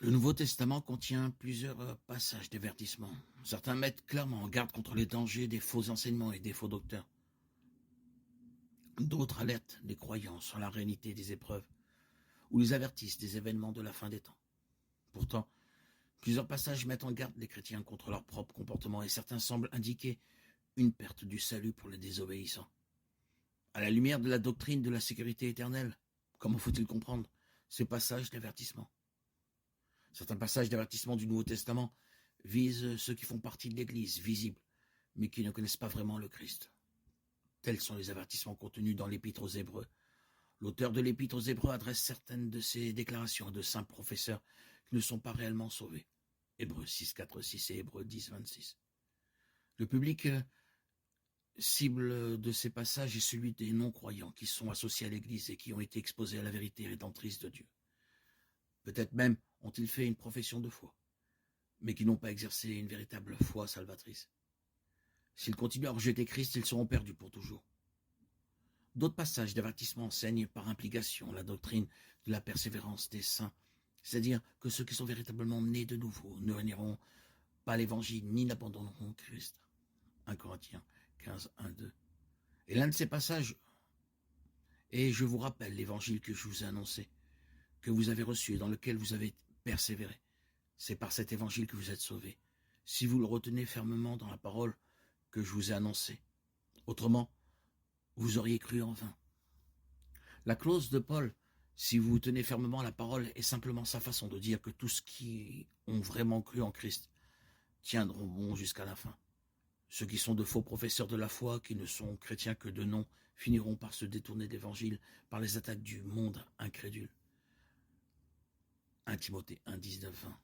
Le Nouveau Testament contient plusieurs passages d'avertissement. Certains mettent clairement en garde contre les dangers des faux enseignements et des faux docteurs. D'autres alertent les croyants sur la réalité des épreuves ou les avertissent des événements de la fin des temps. Pourtant, plusieurs passages mettent en garde les chrétiens contre leur propre comportement et certains semblent indiquer une perte du salut pour les désobéissants. À la lumière de la doctrine de la sécurité éternelle, comment faut-il comprendre ces passages d'avertissement? Certains passages d'avertissement du Nouveau Testament visent ceux qui font partie de l'Église visible, mais qui ne connaissent pas vraiment le Christ. Tels sont les avertissements contenus dans l'Épître aux Hébreux. L'auteur de l'Épître aux Hébreux adresse certaines de ces déclarations à de simples professeurs qui ne sont pas réellement sauvés. Hébreux 6, 4, 6 et Hébreux 10, 26. Le public cible de ces passages est celui des non-croyants qui sont associés à l'Église et qui ont été exposés à la vérité rédemptrice de Dieu. Peut-être même ont-ils fait une profession de foi, mais qui n'ont pas exercé une véritable foi salvatrice. S'ils continuent à rejeter Christ, ils seront perdus pour toujours. D'autres passages d'avertissement enseignent par implication la doctrine de la persévérance des saints, c'est-à-dire que ceux qui sont véritablement nés de nouveau ne renieront pas l'évangile ni n'abandonneront Christ. 1 Corinthiens 15, 1, 2. Et l'un de ces passages est « Je vous rappelle l'évangile que je vous ai annoncé, que vous avez reçu et dans lequel vous avez persévéré. C'est par cet évangile que vous êtes sauvés, si vous le retenez fermement dans la parole que je vous ai annoncée. Autrement, vous auriez cru en vain. » La clause de Paul, si vous tenez fermement la parole, est simplement sa façon de dire que tous qui ont vraiment cru en Christ tiendront bon jusqu'à la fin. Ceux qui sont de faux professeurs de la foi, qui ne sont chrétiens que de nom, finiront par se détourner de l'évangile par les attaques du monde incrédule. 1 Timothée 1, 19, 20.